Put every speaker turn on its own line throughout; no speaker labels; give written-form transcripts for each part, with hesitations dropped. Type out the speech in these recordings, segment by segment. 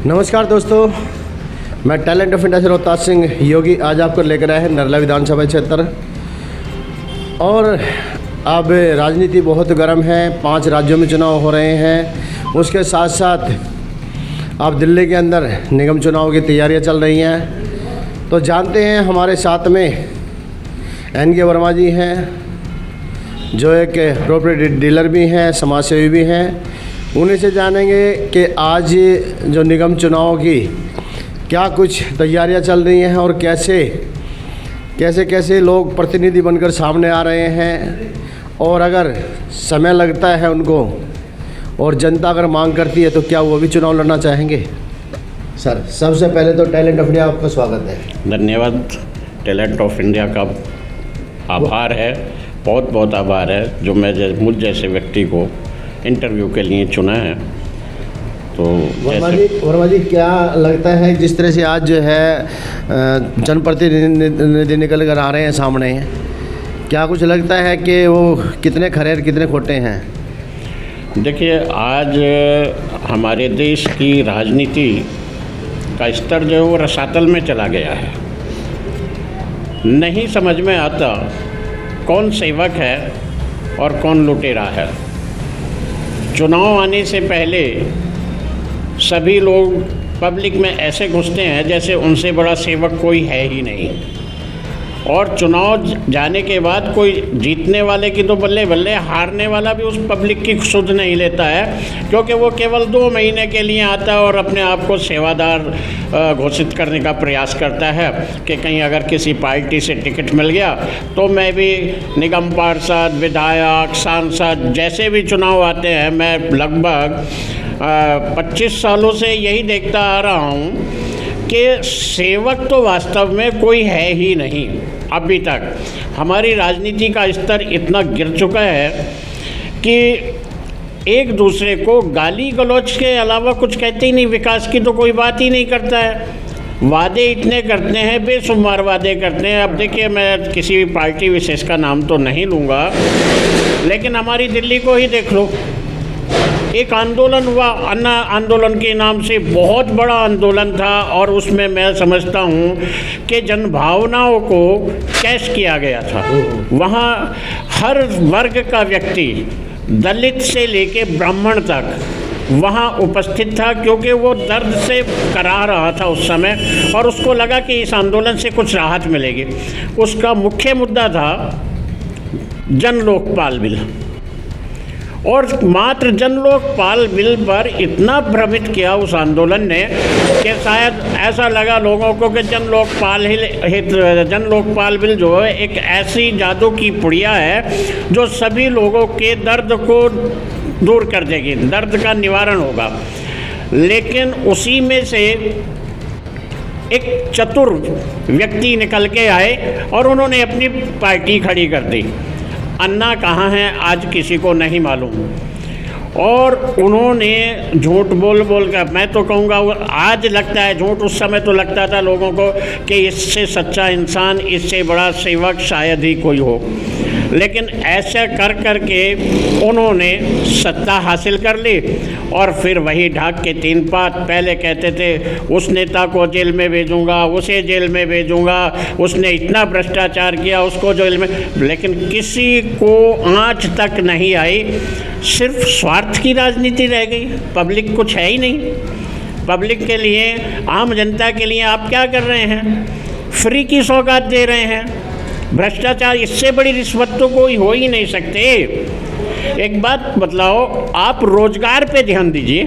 नमस्कार दोस्तों, मैं टैलेंट ऑफ इंडिया से रोहताज सिंह योगी आज आपको लेकर आए हैं नरला विधानसभा क्षेत्र। और अब राजनीति बहुत गर्म है, 5 राज्यों में चुनाव हो रहे हैं। उसके साथ साथ अब दिल्ली के अंदर निगम चुनाव की तैयारियां चल रही हैं। तो जानते हैं हमारे साथ में NK वर्मा जी हैं, जो एक प्रॉपर्टी डीलर भी हैं, समाजसेवी भी हैं। उन्हीं से जानेंगे कि आज जो निगम चुनाव की क्या कुछ तैयारियां चल रही हैं और कैसे लोग प्रतिनिधि बनकर सामने आ रहे हैं, और अगर समय लगता है उनको और जनता अगर मांग करती है तो क्या वो भी चुनाव लड़ना चाहेंगे। सर, सबसे पहले तो टैलेंट ऑफ इंडिया आपका स्वागत है।
धन्यवाद। टैलेंट ऑफ इंडिया का आभार है, बहुत बहुत आभार है जो मुझ जैसे व्यक्ति को इंटरव्यू के लिए चुना है। तो
वर्मा जी क्या लगता है, जिस तरह से आज जो है जनप्रतिनिधि निकल कर आ रहे हैं सामने, क्या कुछ लगता है कि वो कितने खरे और कितने खोटे हैं?
देखिए, आज हमारे देश की राजनीति का स्तर जो है वो रसातल में चला गया है। नहीं समझ में आता कौन सेवक है और कौन लुटेरा है। चुनाव आने से पहले सभी लोग पब्लिक में ऐसे घुसते हैं जैसे उनसे बड़ा सेवक कोई है ही नहीं, और चुनाव जाने के बाद कोई जीतने वाले की तो बल्ले बल्ले, हारने वाला भी उस पब्लिक की सुध नहीं लेता है, क्योंकि वो केवल 2 महीने के लिए आता है और अपने आप को सेवादार घोषित करने का प्रयास करता है कि कहीं अगर किसी पार्टी से टिकट मिल गया तो मैं भी निगम पार्षद, विधायक, सांसद, जैसे भी चुनाव आते हैं, मैं लगभग 25 सालों से यही देखता आ रहा हूँ कि सेवक तो वास्तव में कोई है ही नहीं। अभी तक हमारी राजनीति का स्तर इतना गिर चुका है कि एक दूसरे को गाली गलौज के अलावा कुछ कहते ही नहीं। विकास की तो कोई बात ही नहीं करता है। वादे इतने करते हैं, बेशुमार वादे करते हैं। अब देखिए, मैं किसी भी पार्टी विशेष का नाम तो नहीं लूँगा, लेकिन हमारी दिल्ली को ही देख लो। एक आंदोलन हुआ, अन्ना आंदोलन के नाम से, बहुत बड़ा आंदोलन था, और उसमें मैं समझता हूँ कि जनभावनाओं को कैश किया गया था। वहाँ हर वर्ग का व्यक्ति, दलित से लेके ब्राह्मण तक वहाँ उपस्थित था, क्योंकि वो दर्द से करा रहा था उस समय, और उसको लगा कि इस आंदोलन से कुछ राहत मिलेगी। उसका मुख्य मुद्दा था जन लोकपाल बिल, और मात्र जन लोकपाल बिल पर इतना भ्रमित किया उस आंदोलन ने कि शायद ऐसा लगा लोगों को कि जन लोकपाल बिल जो है एक ऐसी जादू की पुड़िया है जो सभी लोगों के दर्द को दूर कर देगी, दर्द का निवारण होगा। लेकिन उसी में से एक चतुर व्यक्ति निकल के आए और उन्होंने अपनी पार्टी खड़ी कर दी। अन्ना कहाँ हैं आज किसी को नहीं मालूम, और उन्होंने झूठ बोल कर, मैं तो कहूँगा आज लगता है झूठ, उस समय तो लगता था लोगों को कि इससे सच्चा इंसान, इससे बड़ा सेवक शायद ही कोई हो। लेकिन ऐसा कर के उन्होंने सत्ता हासिल कर ली, और फिर वही ढाक के 3 बात। पहले कहते थे उस नेता को जेल में भेजूंगा, उसे जेल में भेजूंगा, उसने इतना भ्रष्टाचार किया, उसको जेल में। लेकिन किसी को आँच तक नहीं आई, सिर्फ स्वार्थ की राजनीति रह गई। पब्लिक कुछ है ही नहीं। पब्लिक के लिए, आम जनता के लिए आप क्या कर रहे हैं? फ्री की सौगात दे रहे हैं। भ्रष्टाचार, इससे बड़ी रिश्वत तो कोई हो ही नहीं सकते। एक बात बतलाओ, आप रोजगार पे ध्यान दीजिए,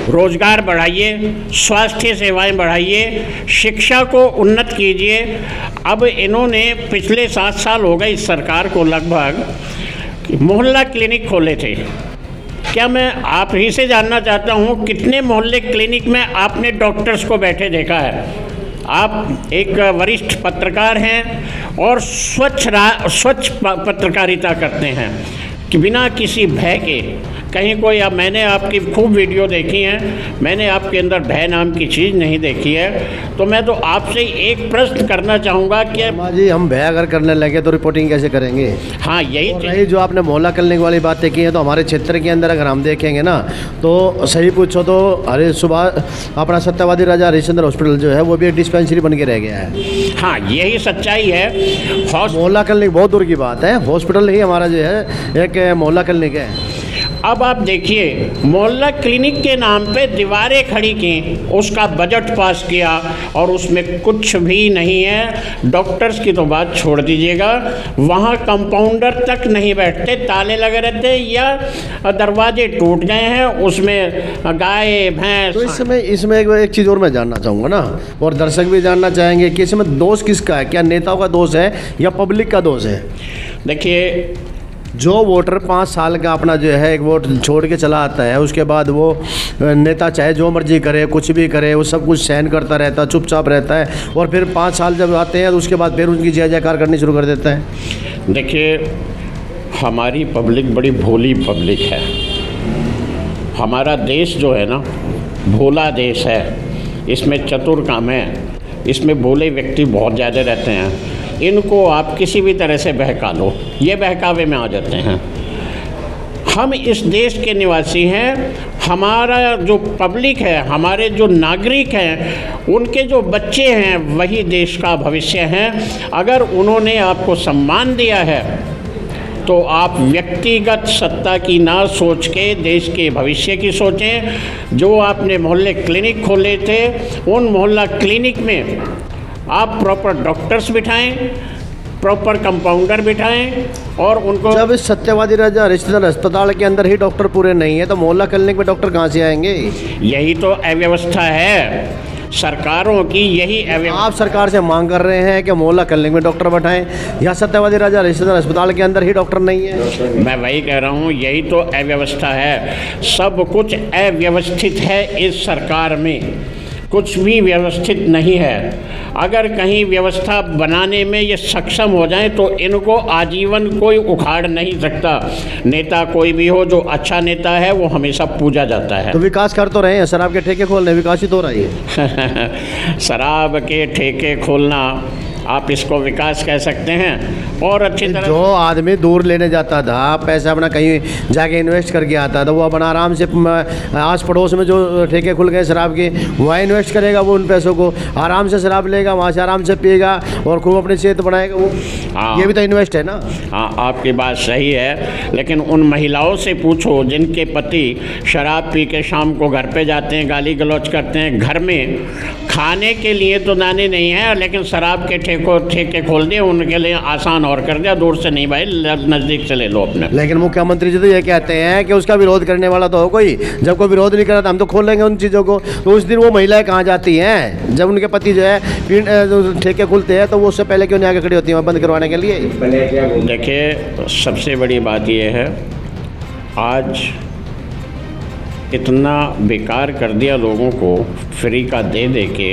रोजगार बढ़ाइए, स्वास्थ्य सेवाएं बढ़ाइए, शिक्षा को उन्नत कीजिए। अब इन्होंने पिछले 7 साल हो गए इस सरकार को लगभग, मोहल्ला क्लिनिक खोले थे। क्या मैं आप ही से जानना चाहता हूँ कितने मोहल्ले क्लिनिक में आपने डॉक्टर्स को बैठे देखा है? आप एक वरिष्ठ पत्रकार हैं और स्वच्छ पत्रकारिता करते हैं कि बिना किसी भय के कहीं कोई अब मैंने आपकी खूब वीडियो देखी हैं, मैंने आपके अंदर भय नाम की चीज़ नहीं देखी है। तो मैं तो आपसे एक प्रश्न करना चाहूँगा कि
शर्मा जी, हम भय अगर करने लगे तो रिपोर्टिंग कैसे करेंगे?
हाँ यही
और
चीज़।
रही जो आपने मोहल्ला क्लिनिक वाली बातें की हैं, तो हमारे क्षेत्र के अंदर अगर हम देखेंगे ना, तो सही पूछो तो अरे सुबह अपना सत्यवादी राजा हरिश्चंद्र हॉस्पिटल जो है वो भी एक डिस्पेंसरी बन के रह गया है।
हाँ यही सच्चाई है।
मोहल्ला क्लिनिक बहुत दूर की बात है, हॉस्पिटल ही हमारा जो है एक मोहल्ला क्लिनिक है।
अब आप देखिए, मोहल्ला क्लिनिक के नाम पे दीवारें खड़ी की, उसका बजट पास किया और उसमें कुछ भी नहीं है। डॉक्टर्स की तो बात छोड़ दीजिएगा, वहाँ कंपाउंडर तक नहीं बैठते, ताले लगे रहते या दरवाजे टूट गए हैं, उसमें गाय भैंस।
तो इसमें एक चीज़ और मैं जानना चाहूँगा ना, और दर्शक भी जानना चाहेंगे कि इसमें दोष किसका है? क्या नेताओं का दोष है या पब्लिक का दोष है?
देखिए,
जो वोटर 5 साल का अपना जो है एक वोट छोड़ के चला आता है, उसके बाद वो नेता चाहे जो मर्जी करे, कुछ भी करे, वो सब कुछ सहन करता रहता है, चुपचाप रहता है, और फिर 5 साल जब आते हैं तो उसके बाद फिर उनकी जय जयकार करनी शुरू कर देता है।
देखिए, हमारी पब्लिक बड़ी भोली पब्लिक है। हमारा देश जो है ना, भोला देश है, इसमें चतुर काम है, इसमें भोले व्यक्ति बहुत ज़्यादा रहते हैं। इनको आप किसी भी तरह से बहका लो, ये बहकावे में आ जाते हैं। हम इस देश के निवासी हैं, हमारा जो पब्लिक है, हमारे जो नागरिक हैं, उनके जो बच्चे हैं वही देश का भविष्य हैं। अगर उन्होंने आपको सम्मान दिया है तो आप व्यक्तिगत सत्ता की ना सोच के देश के भविष्य की सोचें। जो आपने मोहल्ले क्लिनिक खोले थे, उन मोहल्ला क्लिनिक में आप प्रॉपर डॉक्टर्स बिठाएं, प्रॉपर कंपाउंडर बिठाएं और उनको। जब
इस सत्यवादी राजा हरिश्चंद्र अस्पताल के अंदर ही डॉक्टर पूरे नहीं है तो मोहल्ला क्लिनिक में डॉक्टर कहाँ से आएंगे?
यही तो अव्यवस्था है सरकारों की, यही अव्यवस्था।
आप सरकार से मांग कर रहे हैं कि मोहल्ला क्लिनिक में डॉक्टर बैठाएं, या सत्यवादी राजा हरिश्चंद्र अस्पताल के अंदर ही डॉक्टर नहीं है?
मैं वही कह रहा हूँ, यही तो अव्यवस्था है। सब कुछ अव्यवस्थित है इस सरकार में, कुछ भी व्यवस्थित नहीं है। अगर कहीं व्यवस्था बनाने में ये सक्षम हो जाएं तो इनको आजीवन कोई उखाड़ नहीं सकता। नेता कोई भी हो, जो अच्छा नेता है वो हमेशा पूजा जाता है।
तो विकास कर तो रहे हैं, शराब के ठेके खोलने विकास ही तो रही है।
शराब के ठेके खोलना, आप इसको विकास कह सकते हैं। और अच्छी तरह
जो आदमी दूर लेने जाता था, पैसा अपना कहीं जाके इन्वेस्ट करके आता था, वो अपना आराम से आस पड़ोस में जो ठेके खुल गए शराब के, वहाँ इन्वेस्ट करेगा, वो उन पैसों को आराम से शराब लेगा, वहाँ से आराम से पिएगा और खूब अपनी सेहत बनाएगा वो।
हाँ,
ये भी तो इन्वेस्ट है ना।
हाँ, आपकी बात सही है, लेकिन उन महिलाओं से पूछो जिनके पति शराब पी के शाम को घर पे जाते हैं, गाली गलौज करते हैं, घर में खाने के लिए तो दाने नहीं है, लेकिन शराब के ठेके खोल दिए, उनके लिए आसान और कर दिया, दूर से नहीं भाई, नज़दीक से ले लो अपने।
लेकिन मुख्यमंत्री जी तो ये कहते हैं कि उसका विरोध करने वाला तो हो कोई, जब कोई विरोध नहीं करा तो हम तो खोलेंगे उन चीज़ों को। तो उस दिन वो महिलाएं कहाँ जाती हैं जब उनके पति जो है ठेके खुलते हैं, तो वो उससे पहले क्यों नहीं आगे खड़ी होती हैं बंद करवाने के लिए?
देखिए, सबसे बड़ी बात ये है, आज इतना बेकार कर दिया लोगों को फ्री का दे दे के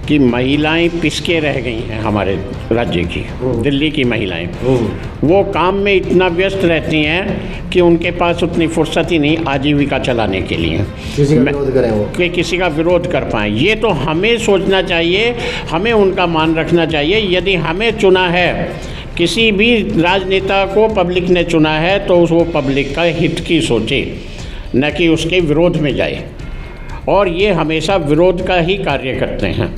कि महिलाएं पिसके रह गई हैं हमारे राज्य की, दिल्ली की महिलाएं। वो काम में इतना व्यस्त रहती हैं कि उनके पास उतनी फुर्सत ही नहीं आजीविका चलाने के लिए
किसी का विरोध करें वो,
कि किसी का विरोध कर पाएँ। ये तो हमें सोचना चाहिए, हमें उनका मान रखना चाहिए। यदि हमें चुना है, किसी भी राजनेता को पब्लिक ने चुना है, तो वो पब्लिक का हित की सोचे, न कि उसके विरोध में जाए। और ये हमेशा विरोध का ही कार्य करते हैं,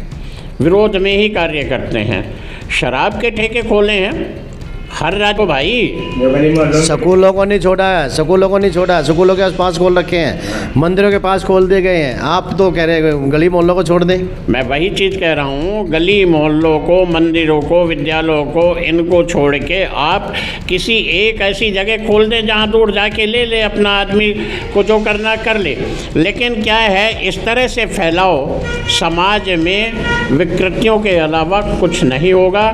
विरोध में ही कार्य करते हैं। शराब के ठेके खोले हैं हर राज्य को भाई।
स्कूलों को नहीं छोड़ा है, स्कूलों को नहीं छोड़ा, स्कूलों के आसपास खोल रखे हैं, मंदिरों के पास खोल दिए गए हैं। आप तो कह रहे हैं गली मोहल्लों को छोड़ दें।
मैं वही चीज़ कह रहा हूँ, गली मोहल्लों को, मंदिरों को, विद्यालयों को, इनको छोड़ के आप किसी एक ऐसी जगह खोल दें जहाँ दूर जाके ले ले अपना आदमी को जो करना कर ले। लेकिन क्या है, इस तरह से फैलाओ, समाज में विकृतियों के अलावा कुछ नहीं होगा।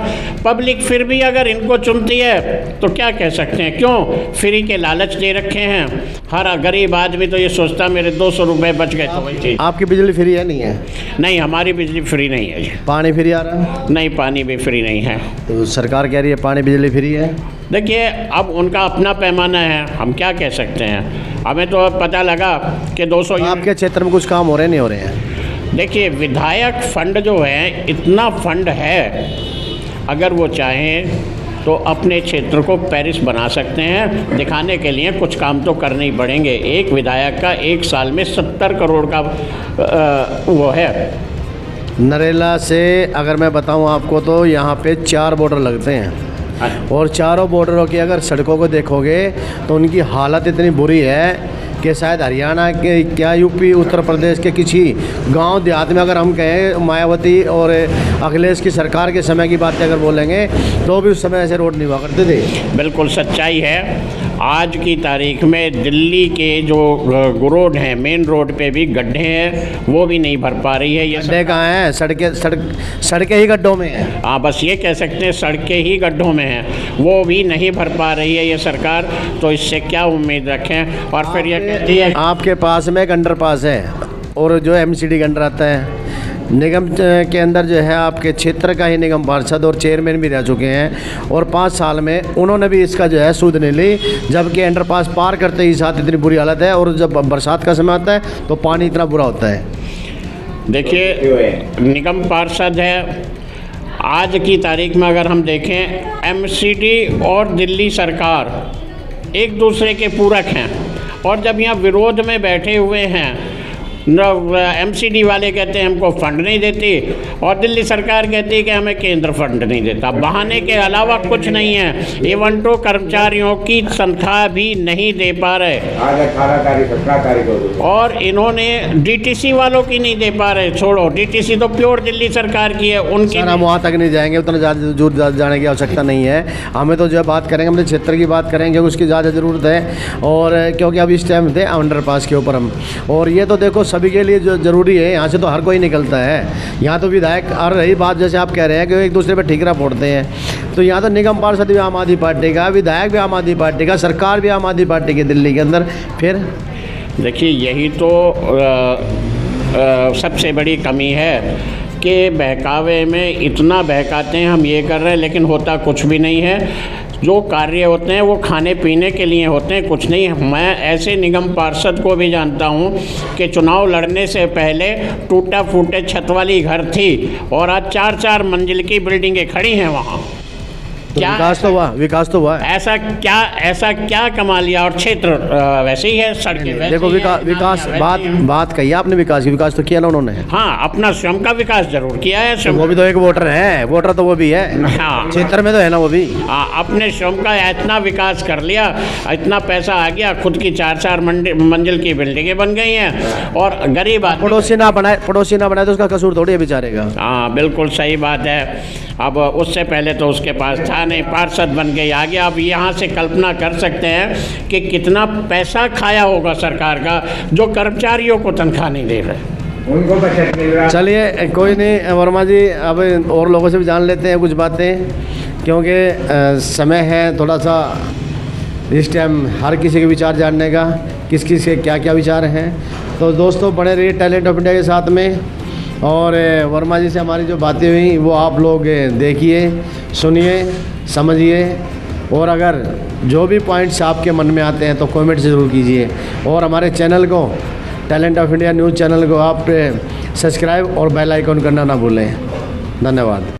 पब्लिक फिर भी अगर इनको चुनती है तो क्या कह सकते हैं, क्यों फ्री के लालच दे रखे हैं। हर गरीब आदमी तो ये सोचता मेरे 200 रुपये बच गए तो वही चीज़।
आपकी बिजली फ्री है? नहीं है।
नहीं, हमारी बिजली फ्री नहीं है जी।
पानी फ्री आ रहा है?
नहीं, पानी भी फ्री नहीं है।
तो सरकार कह रही है पानी बिजली फ्री है।
देखिए, अब उनका अपना पैमाना है, हम क्या कह सकते हैं। हमें तो पता लगा कि 200
आपके क्षेत्र में कुछ काम हो रहे नहीं हो रहे हैं?
देखिए, विधायक फंड जो है, इतना फंड है, अगर वो चाहें तो अपने क्षेत्र को पेरिस बना सकते हैं। दिखाने के लिए कुछ काम तो करने ही पड़ेंगे। एक विधायक का एक साल में 70 करोड़ का वो है।
नरेला से अगर मैं बताऊं आपको तो यहाँ पे 4 बॉर्डर लगते हैं, और चारों बॉर्डरों की अगर सड़कों को देखोगे तो उनकी हालत इतनी बुरी है कि शायद हरियाणा के, क्या यूपी, उत्तर प्रदेश के किसी गांव देहात में अगर हम कहें मायावती और अखिलेश की सरकार के समय की बातें अगर बोलेंगे तो भी उस समय ऐसे रोड नहीं हुआ करते थे।
बिल्कुल सच्चाई है। आज की तारीख में दिल्ली के जो रोड हैं, मेन रोड पे भी गड्ढे हैं, वो भी नहीं भर पा रही है। ये
गड्ढे कहाँ हैं? सड़कें ही गड्ढों में हैं।
हाँ, बस ये कह सकते हैं, सड़कें ही गड्ढों में हैं, वो भी नहीं भर पा रही है ये सरकार। तो इससे क्या उम्मीद रखें? और फिर ये कहती है
आपके पास में एक अंडरपास है, और जो एमसीडी अंडर आता है, निगम के अंदर जो है आपके क्षेत्र का ही निगम पार्षद और चेयरमैन भी रह चुके हैं, और 5 साल में उन्होंने भी इसका जो है सूद नहीं ली, जबकि अंडरपास पार करते ही साथ इतनी बुरी हालत है, और जब बरसात का समय आता है तो पानी इतना बुरा होता है।
देखिए, निगम पार्षद है, आज की तारीख में अगर हम देखें, एमसीडी और दिल्ली सरकार एक दूसरे के पूरक हैं, और जब यहाँ विरोध में बैठे हुए हैं, एमसीडी वाले कहते हैं हमको फंड नहीं देती, और दिल्ली सरकार कहती है कि हमें केंद्र फंड नहीं देता। बहाने के अलावा कुछ नहीं है। इवन तो कर्मचारियों की तनख्वाह भी नहीं दे पा रहे,
आज 18 तारीख 17 तारीख हो गई,
और इन्होंने डीटीसी वालों की नहीं दे पा रहे। छोड़ो, डीटीसी तो प्योर दिल्ली सरकार की है, उनकी
सर हम वहाँ तक नहीं जाएंगे, उतना ज़्यादा दूर जाने की आवश्यकता नहीं है। हमें तो जो बात करेंगे अपने क्षेत्र की बात करेंगे, उसकी ज़्यादा ज़रूरत है। और क्योंकि अब इस टाइम थे अंडरपास के ऊपर हम, और ये तो देखो सभी के लिए जो ज़रूरी है, यहाँ से तो हर कोई निकलता है। यहाँ तो विधायक, और रही बात जैसे आप कह रहे हैं कि एक दूसरे पर ठीकरा फोड़ते हैं, तो यहाँ तो निगम पार्षद भी आम आदमी पार्टी का, विधायक भी आम आदमी पार्टी का, सरकार भी आम आदमी पार्टी की दिल्ली के अंदर। फिर
देखिए, यही तो सबसे बड़ी कमी है कि बहकावे में इतना बहकाते हैं, हम ये कर रहे हैं, लेकिन होता कुछ भी नहीं है। जो कार्य होते हैं वो खाने पीने के लिए होते हैं, कुछ नहीं। मैं ऐसे निगम पार्षद को भी जानता हूँ कि चुनाव लड़ने से पहले टूटा फूटे छत वाली घर थी, और आज 4-4 मंजिल की बिल्डिंगें खड़ी हैं वहाँ।
तो विकास तो हुआ।
ऐसा क्या कमा लिया? और क्षेत्र वैसे ही है, सड़कें
देखो, विकास बात कही आपने, विकास तो किया ना उन्होंने।
हाँ, अपना स्वयं का विकास जरूर किया है।
तो वो भी तो एक वोटर है, वोटर तो वो भी है।
हाँ,
क्षेत्र में तो है ना वो भी।
हाँ, अपने स्वयं का इतना विकास कर लिया, इतना पैसा आ गया, खुद की 4-4 मंजिल की बिल्डिंगें बन गई हैं, और गरीब आदमी
पड़ोसी ना बनाए तो उसका कसूर थोड़ी है बेचारे का।
हाँ, बिल्कुल सही बात है। अब उससे पहले तो उसके पास था नहीं, पार्षद बन के आ गया। अब यहाँ से कल्पना कर सकते हैं कि कितना पैसा खाया होगा सरकार का, जो कर्मचारियों को तनख्वाह नहीं दे रहे।
उनको बचत मिल रहा।
चलिए, कोई नहीं वर्मा जी, अब और लोगों से भी जान लेते हैं कुछ बातें, क्योंकि समय है थोड़ा सा इस टाइम हर किसी के विचार जानने का, किस किस के क्या क्या विचार हैं। तो दोस्तों, बने रहिए टैलेंट ऑफ इंडिया के साथ में, और वर्मा जी से हमारी जो बातें हुई वो आप लोग देखिए, सुनिए, समझिए, और अगर जो भी पॉइंट्स आपके मन में आते हैं तो कमेंट ज़रूर कीजिए। और हमारे चैनल को, talent of India news channel को आप सब्सक्राइब और बेल आइकन करना ना भूलें। धन्यवाद।